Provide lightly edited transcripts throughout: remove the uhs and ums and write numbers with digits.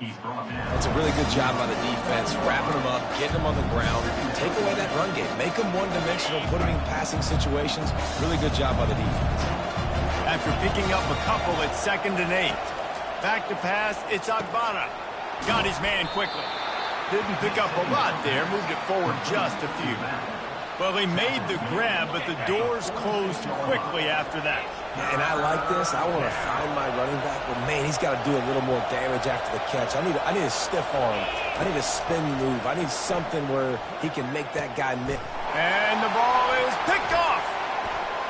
That's a really good job by the defense, wrapping them up, getting them on the ground, take away that run game, make them one-dimensional, put them in passing situations. Really good job by the defense. After picking up a couple, it's 2nd and 8. Back to pass, it's Agbara. Got his man quickly. Didn't pick up a lot there, moved it forward just a few. Well, he made the grab, but the doors closed quickly after that. And I like this. I want to find my running back, but man, he's got to do a little more damage after the catch. I need a stiff arm. I need a spin move. I need something where he can make that guy miss. And the ball is picked off.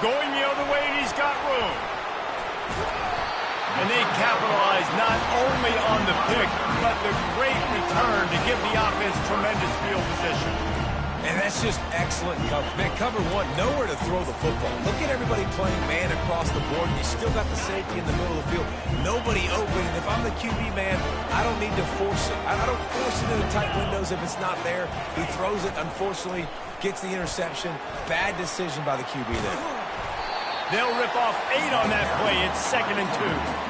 Going the other way, and he's got room. And they capitalize not only on the pick, but the great return to give the offense tremendous field position. And that's just excellent cover. Man, cover one, nowhere to throw the football. Look at everybody playing man across the board. You still got the safety in the middle of the field. Nobody open. And if I'm the QB man, I don't need to force it. I don't force it into tight windows if it's not there. He throws it, unfortunately, gets the interception. Bad decision by the QB there. They'll rip off 8 on that play. It's 2nd and 2.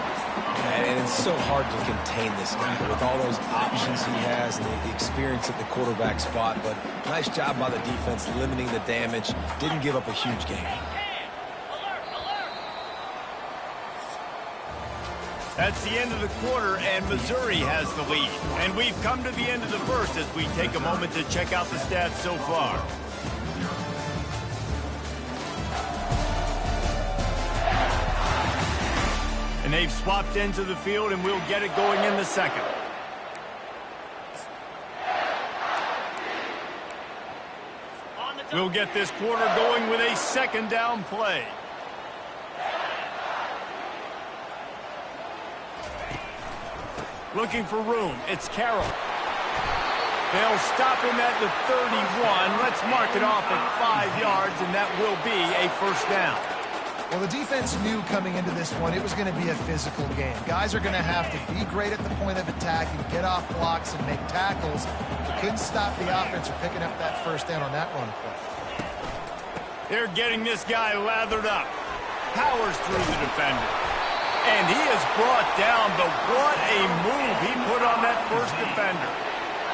And it's so hard to contain this guy with all those options he has and the experience at the quarterback spot. But nice job by the defense limiting the damage. Didn't give up a huge gain. That's the end of the quarter, and Missouri has the lead. And we've come to the end of the first as we take a moment to check out the stats so far. And they've swapped ends of the field, and we'll get it going in the second. We'll get this quarter going with a 2nd down play. Looking for room. It's Carroll. They'll stop him at the 31. Let's mark it off at 5 yards, and that will be a 1st down. Well, the defense knew coming into this one it was going to be a physical game. Guys are going to have to be great at the point of attack and get off blocks and make tackles. They couldn't stop the offense from picking up that 1st down on that run play. They're getting this guy lathered up. Powers through the defender. And he is brought down, but what a move he put on that 1st defender.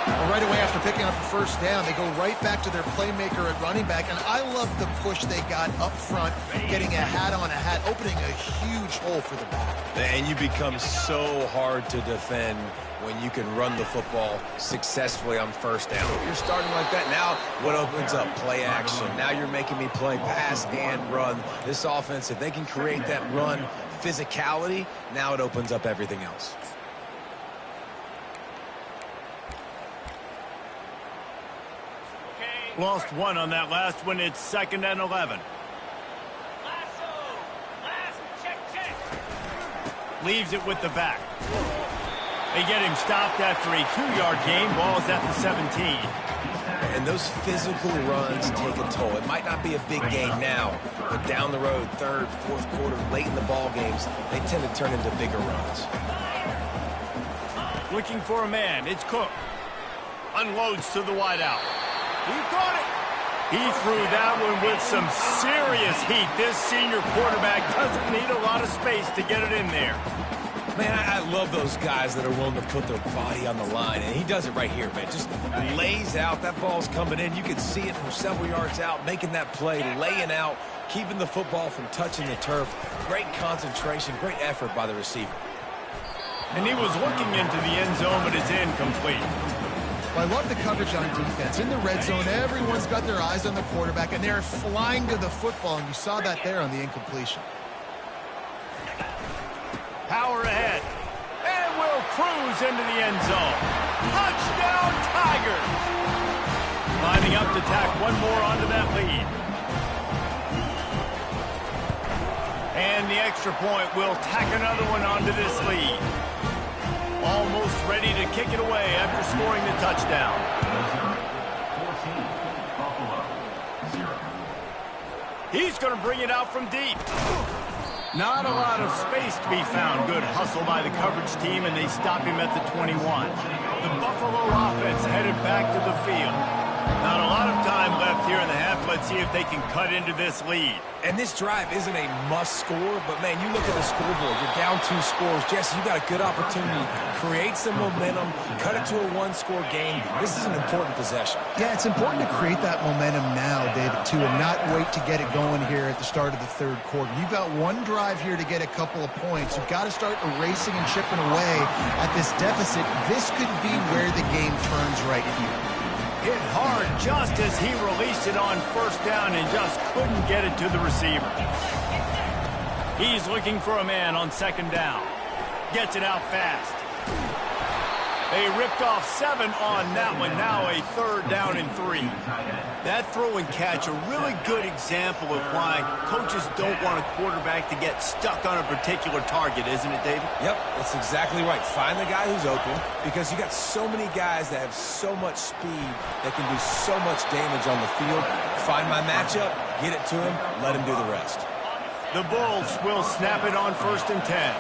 Well, right away after picking up the 1st down, they go right back to their playmaker at running back. And I love the push they got up front, getting a hat on a hat, opening a huge hole for the back. And you become so hard to defend when you can run the football successfully on 1st down. If you're starting like that, now what opens up? Play action. Now you're making me play pass and run. This offense, if they can create that run physicality, now it opens up everything else. Lost 1 on that last one. It's 2nd and 11. Leaves it with the back. They get him stopped after a 2-yard gain. Ball's at the 17. And those physical runs take a toll. It might not be a big game now, but down the road, 3rd, 4th quarter, late in the ball games, they tend to turn into bigger runs. Looking for a man. It's Cook. Unloads to the wideout. He caught it. He threw that one with some serious heat. This senior quarterback doesn't need a lot of space to get it in there. Man, I love those guys that are willing to put their body on the line, and he does it right here, man. Just lays out. That ball's coming in. You can see it from several yards out, making that play, laying out, keeping the football from touching the turf. Great concentration, great effort by the receiver. And he was looking into the end zone, but it's incomplete. Well, I love the coverage on defense. In the red zone, everyone's got their eyes on the quarterback, and they're flying to the football, and you saw that there on the incompletion. Power ahead. And will cruise into the end zone. Touchdown, Tigers! Lining up to tack one more onto that lead. And the extra point will tack another one onto this lead. Almost ready to kick it away after scoring the touchdown. He's going to bring it out from deep. Not a lot of space to be found. Good hustle by the coverage team, and they stop him at the 21. The Buffalo offense headed back to the field. Not a lot of time left here in the half. Let's see if they can cut into this lead. And this drive isn't a must score, but, man, you look at the scoreboard. You're down 2 scores. Jesse, you got a good opportunity. Create some momentum. Cut it to a 1-score game. This is an important possession. Yeah, it's important to create that momentum now, David, too, and not wait to get it going here at the start of the third quarter. You've got one drive here to get a couple of points. You've got to start erasing and chipping away at this deficit. This could be where the game turns right here. Hit hard just as he released it on first down and just couldn't get it to the receiver. He's looking for a man on second down. Gets it out fast. They ripped off 7 on that one. Now a 3rd down and 3. That throw and catch, a really good example of why coaches don't want a quarterback to get stuck on a particular target, isn't it, David? Yep, that's exactly right. Find the guy who's open, because you got so many guys that have so much speed that can do so much damage on the field. Find my matchup, get it to him, let him do the rest. The Bulls will snap it on 1st and 10.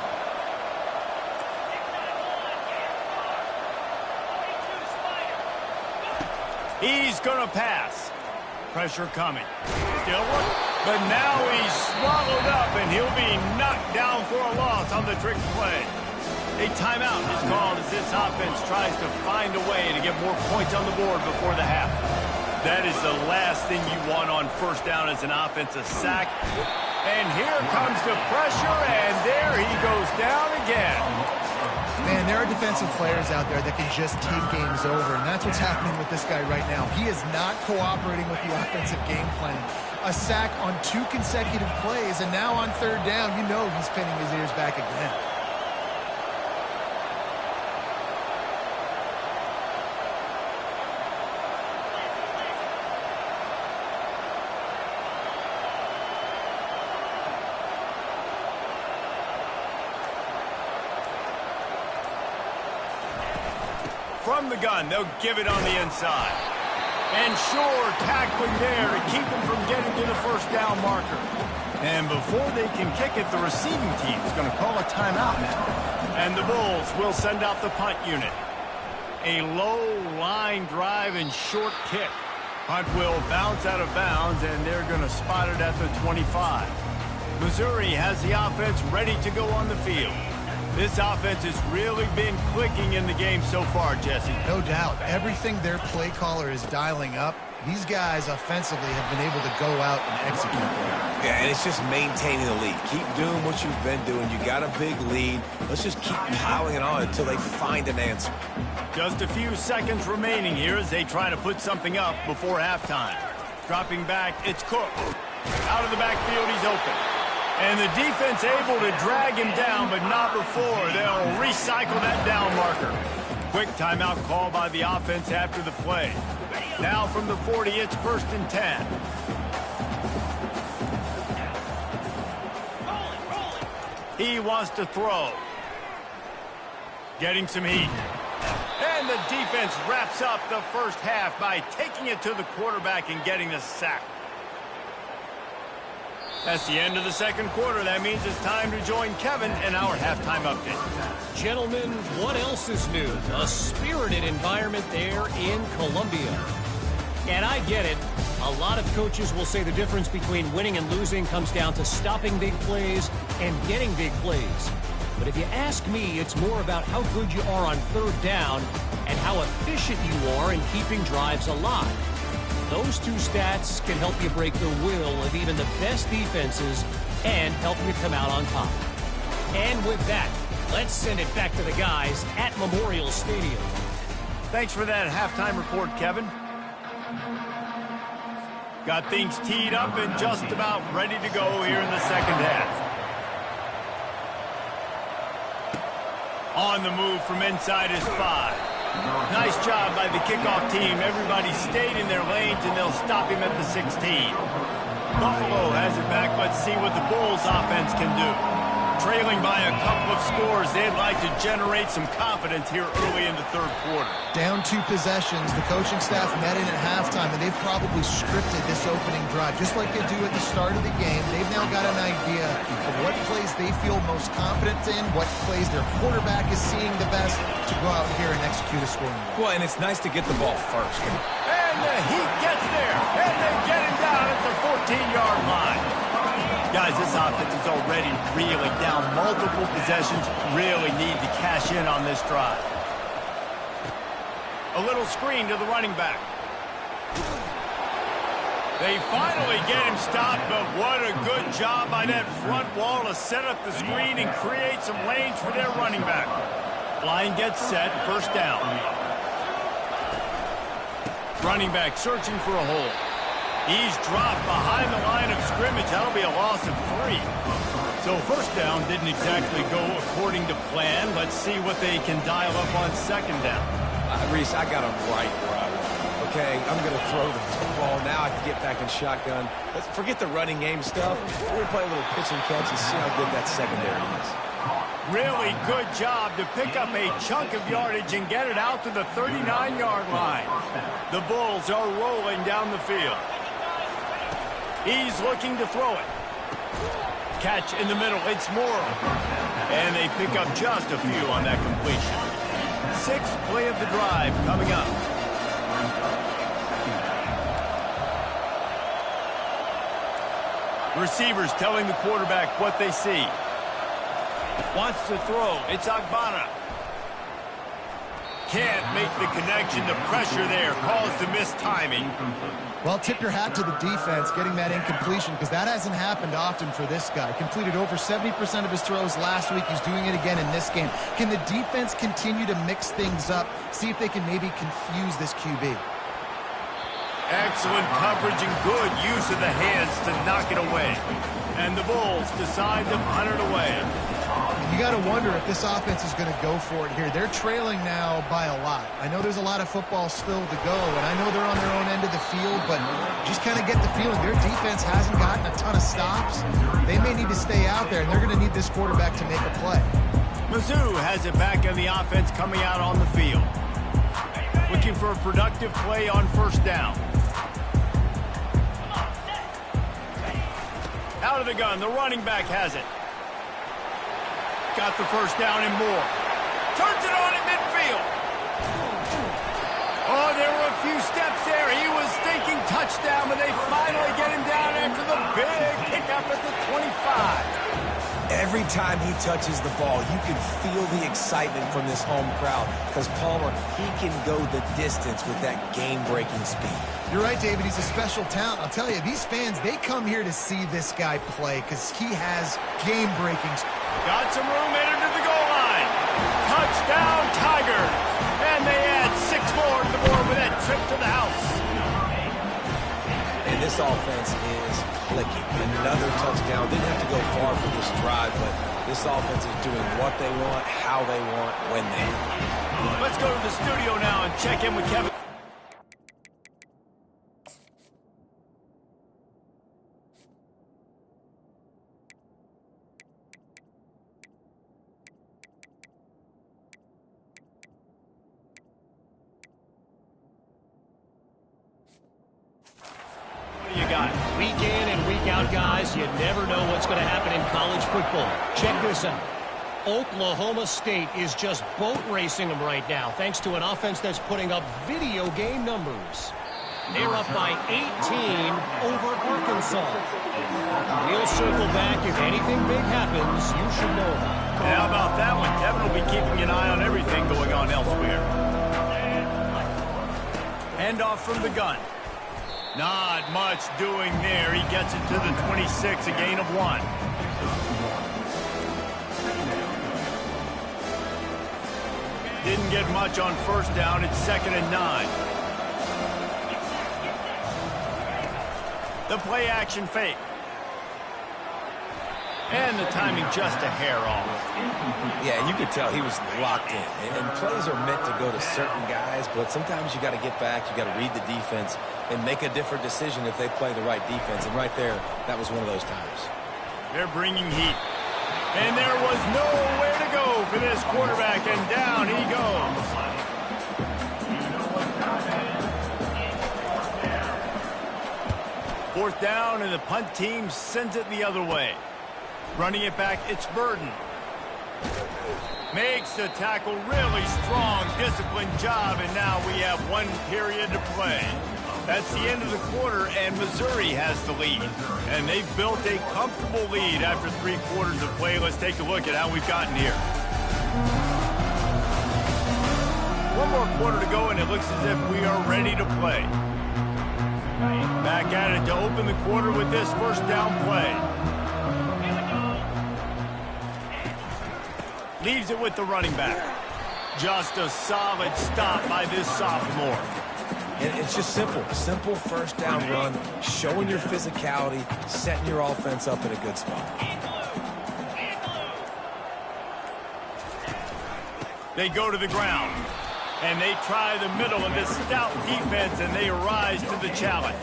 He's going to pass. Pressure coming. Still one. But now he's swallowed up, and he'll be knocked down for a loss on the trick play. A timeout is called as this offense tries to find a way to get more points on the board before the half. That is the last thing you want on first down as an offensive sack. And here comes the pressure, and there he goes down again. Man, there are defensive players out there that can just take games over, and that's what's happening with this guy right now. He is not cooperating with the offensive game plan. A sack on 2 consecutive plays, and now on 3rd down, you know he's pinning his ears back again. From the gun, they'll give it on the inside. And sure, tackling there to keep him from getting to the first down marker. And before they can kick it, the receiving team is going to call a timeout now. And the Bulls will send out the punt unit. A low line drive and short kick. Punt will bounce out of bounds, and they're going to spot it at the 25. Missouri has the offense ready to go on the field. This offense has really been clicking in the game so far, Jesse. No doubt. Everything their play caller is dialing up, these guys offensively have been able to go out and execute. Yeah, and it's just maintaining the lead. Keep doing what you've been doing. You got a big lead. Let's just keep piling it on until they find an answer. Just a few seconds remaining here as they try to put something up before halftime. Dropping back, it's Cook. Out of the backfield, he's open. And the defense able to drag him down, but not before they'll recycle that down marker. Quick timeout call by the offense after the play. Now from the 40, it's 1st and 10. He wants to throw. Getting some heat. And the defense wraps up the first half by taking it to the quarterback and getting the sack. That's the end of the second quarter. That means it's time to join Kevin in our halftime update. Gentlemen, what else is new? A spirited environment there in Columbia. And I get it. A lot of coaches will say the difference between winning and losing comes down to stopping big plays and getting big plays. But if you ask me, it's more about how good you are on 3rd down and how efficient you are in keeping drives alive. Those 2 stats can help you break the will of even the best defenses and help you come out on top. And with that, let's send it back to the guys at Memorial Stadium. Thanks for that halftime report, Kevin. Got things teed up and just about ready to go here in the second half. On the move from inside is 5. Nice job by the kickoff team. Everybody stayed in their lanes, and they'll stop him at the 16. Buffalo has it back. Let's see what the Bulls offense can do. Trailing by a couple of scores, they'd like to generate some confidence here early in the 3rd quarter. Down 2 possessions, the coaching staff met in at halftime, and they've probably scripted this opening drive. Just like they do at the start of the game, they've now got an idea of what plays they feel most confident in, what plays their quarterback is seeing the best to go out here and execute a scoring drive. Well, and it's nice to get the ball first. And he gets there, and they get him down at the 14-yard line. Guys, this offense is already reeling down multiple possessions. Really need to cash in on this drive. A little screen to the running back. They finally get him stopped, but what a good job by that front wall to set up the screen and create some lanes for their running back. Line gets set, first down. Running back searching for a hole. He's dropped behind the line of scrimmage. That'll be a loss of 3. So first down didn't exactly go according to plan. Let's see what they can dial up on second down. Reese, I got him right where I want. Okay, I'm going to throw the football. Now I can get back in shotgun. Let's forget the running game stuff. We're going to play a little pitch and catch and see how good that secondary is. Really good job to pick up a chunk of yardage and get it out to the 39-yard line. The Bulls are rolling down the field. He's looking to throw it. Catch in the middle. It's Morrow. And they pick up just a few on that completion. 6th play of the drive coming up. Receivers telling the quarterback what they see. Wants to throw. It's Agbana. Can't make the connection. The pressure there caused the mistiming. Well, tip your hat to the defense getting that incompletion because that hasn't happened often for this guy. Completed over 70% of his throws last week. He's doing it again in this game. Can the defense continue to mix things up? See if they can maybe confuse this QB. Excellent coverage and good use of the hands to knock it away. And the Bulls decide to punt it away. You got to wonder if this offense is going to go for it here. They're trailing now by a lot. I know there's a lot of football still to go, and I know they're on their own end of the field, but just kind of get the feeling their defense hasn't gotten a ton of stops. They may need to stay out there, and they're going to need this quarterback to make a play. Mizzou has it back in the offense coming out on the field. Looking for a productive play on first down. Out of the gun, the running back has it. Got the first down and more. Turns it on in midfield. Oh, there were a few steps there. He was thinking touchdown, but they finally get him down after the big pickup at the 25. Every time he touches the ball, you can feel the excitement from this home crowd because Palmer, he can go the distance with that game-breaking speed. You're right, David. He's a special talent. I'll tell you, these fans, they come here to see this guy play because he has game-breaking speed. Got some room headed to the goal line. Touchdown, Tiger. And they add 6 more to the board with that trip to the house. And this offense is clicking. Another touchdown. Didn't have to go far for this drive, but this offense is doing what they want, how they want, when they want. Let's go to the studio now and check in with Kevin. Week in and week out, guys, you never know what's going to happen in college football. Check this out. Oklahoma State is just boat racing them right now, thanks to an offense that's putting up video game numbers. They're up by 18 over Arkansas. We'll circle back if anything big happens. You should know about it. How about that one? Kevin will be keeping an eye on everything going on elsewhere. Handoff from the gun. Not much doing there. He gets it to the 26, a gain of 1. Didn't get much on first down. It's 2nd and 9. The play action fake. And the timing just a hair off. Yeah, you could tell he was locked in. And plays are meant to go to certain guys, but sometimes you got to get back, you got to read the defense, and make a different decision if they play the right defense. And right there, that was one of those times. They're bringing heat. And there was nowhere to go for this quarterback, and down he goes. Fourth down, and the punt team sends it the other way. Running it back, it's Burden. Makes the tackle really strong, disciplined job, and now we have 1 period to play. That's the end of the quarter, and Missouri has the lead. And they've built a comfortable lead after 3 quarters of play. Let's take a look at how we've gotten here. 1 more quarter to go, and it looks as if we are ready to play. Back at it to open the quarter with this first down play. Leaves it with the running back. Just a solid stop by this sophomore. And it's just simple. Simple first down run, showing your physicality, setting your offense up in a good spot. They go to the ground. And they try the middle of this stout defense, and they rise to the challenge.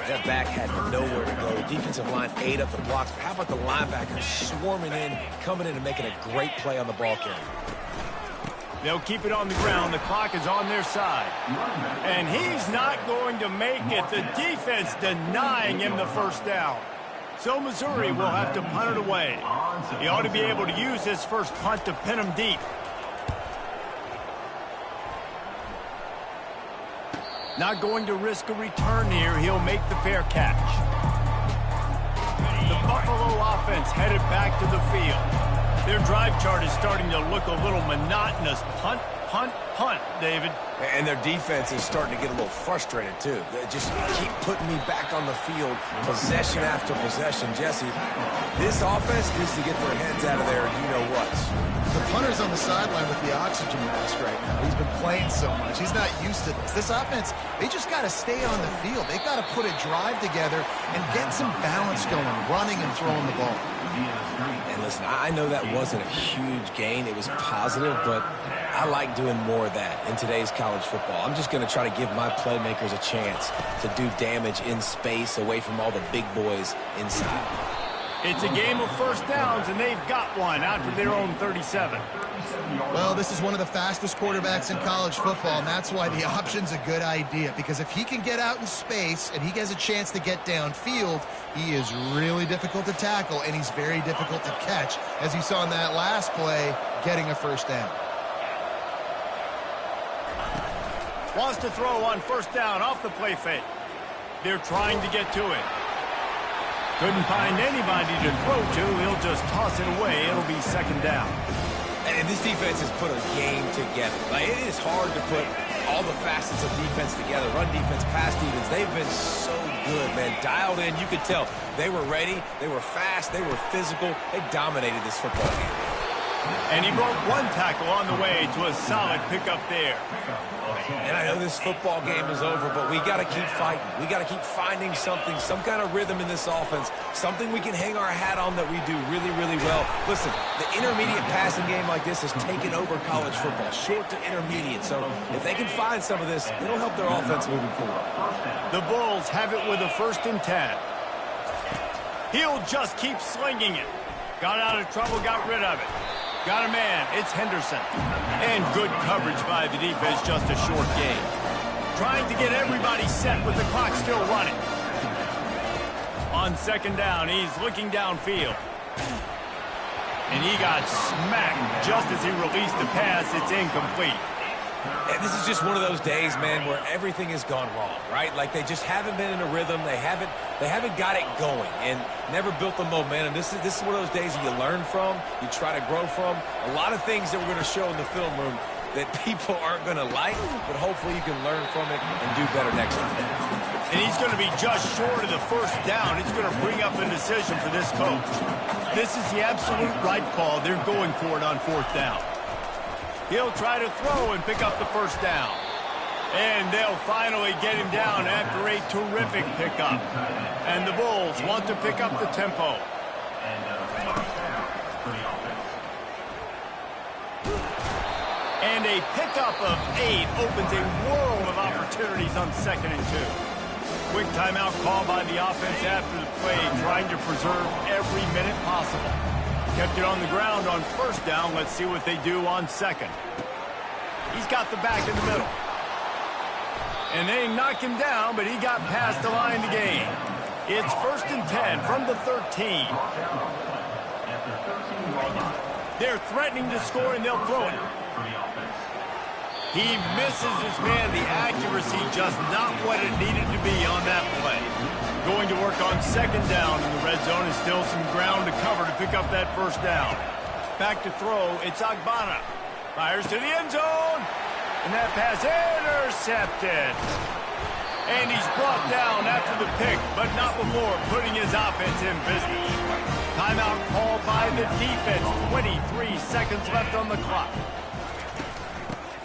That back had nowhere to go. Defensive line ate up the blocks. But how about the linebackers swarming in, coming in and making a great play on the ball carrier? They'll keep it on the ground. The clock is on their side. And he's not going to make it. The defense denying him the first down. So Missouri will have to punt it away. He ought to be able to use this first punt to pin him deep. Not going to risk a return here. He'll make the fair catch. The Buffalo offense headed back to the field. Their drive chart is starting to look a little monotonous. Punt, punt, punt, David. And their defense is starting to get a little frustrated, too. They just keep putting me back on the field, possession after possession. Jesse, this offense needs to get their heads out of there, and you know what. The punter's on the sideline with the oxygen mask right now. He's been playing so much. He's not used to this. This offense, they just got to stay on the field. They've got to put a drive together and get some balance going, running and throwing the ball. And listen, I know that wasn't a huge gain. It was positive, but I like doing more of that in today's college football. I'm just going to try to give my playmakers a chance to do damage in space away from all the big boys inside. It's a game of first downs, and they've got one out to their own 37. Well, this is one of the fastest quarterbacks in college football, and that's why the option's a good idea, because if he can get out in space and he has a chance to get downfield, he is really difficult to tackle, and he's very difficult to catch, as you saw in that last play, getting a first down. Wants to throw on first down off the play fake. They're trying to get to it. Couldn't find anybody to throw to. He'll just toss it away. It'll be second down. And this defense has put a game together. Like, it is hard to put all the facets of defense together. Run defense, pass defense. They've been so good, man. Dialed in. You could tell they were ready. They were fast. They were physical. They dominated this football game. And he broke one tackle on the way to a solid pickup there. And I know this football game is over, but we got to keep fighting. We got to keep finding something, some kind of rhythm in this offense, something we can hang our hat on that we do really, really well. Listen, the intermediate passing game like this has taken over college football, short to intermediate. So if they can find some of this, it'll help their offense moving forward. The Bulls have it with a 1st and 10. He'll just keep slinging it. Got out of trouble, got rid of it. Got a man, it's Henderson. And good coverage by the defense, just a short game. Trying to get everybody set with the clock still running. On second down, he's looking downfield. And he got smacked just as he released the pass. It's incomplete. And this is just one of those days, man, where everything has gone wrong, right? Like they just haven't been in a rhythm. They haven't got it going and never built the momentum. This is one of those days that you learn from, you try to grow from. A lot of things that we're going to show in the film room that people aren't going to like, but hopefully you can learn from it and do better next time. And he's going to be just short of the first down. It's going to bring up a decision for this coach. This is the absolute right call. They're going for it on 4th down. He'll try to throw and pick up the first down. And they'll finally get him down after a terrific pickup. And the Bulls want to pick up the tempo. And a pickup of 8 opens a world of opportunities on 2nd and 2. Quick timeout call by the offense after the play, trying to preserve every minute possible. Kept it on the ground on 1st down. Let's see what they do on 2nd. He's got the back in the middle. And they knock him down, but he got past the line to gain. It's 1st and 10 from the 13. They're threatening to score, and they'll throw it. He misses his man. The accuracy just not what it needed to be on that play. Going to work on second down in the red zone is still some ground to cover to pick up that first down. Back to throw, it's Agbana. Fires to the end zone. And that pass intercepted. And he's brought down after the pick, but not before putting his offense in business. Timeout called by the defense. 23 seconds left on the clock.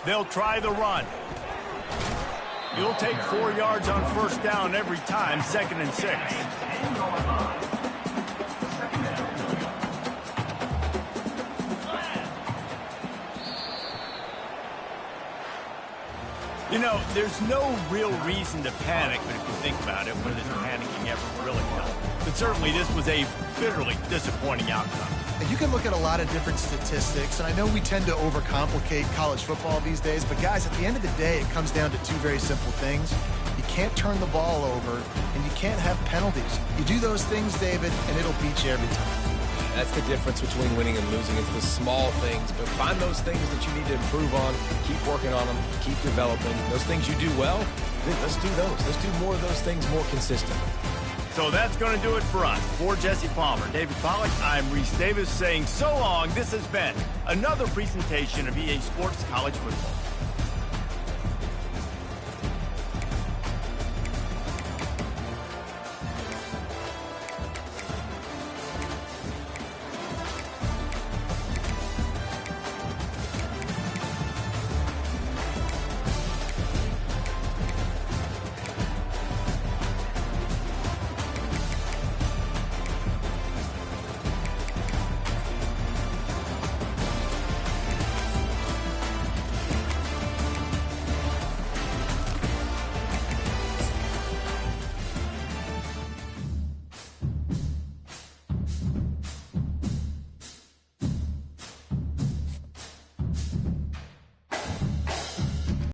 They'll try the run. You'll take 4 yards on first down every time, 2nd and 6. You know, there's no real reason to panic, but if you think about it, when does panicking ever really help? But certainly this was a bitterly disappointing outcome. And you can look at a lot of different statistics, and I know we tend to overcomplicate college football these days, but guys, at the end of the day, it comes down to 2 very simple things. You can't turn the ball over, and you can't have penalties. You do those things, David, and it'll beat you every time. That's the difference between winning and losing. It's the small things, but find those things that you need to improve on, keep working on them, keep developing. Those things you do well, let's do those. Let's do more of those things more consistently. So that's going to do it for us. For Jesse Palmer, David Pollack, I'm Reese Davis saying so long. This has been another presentation of EA Sports College Football.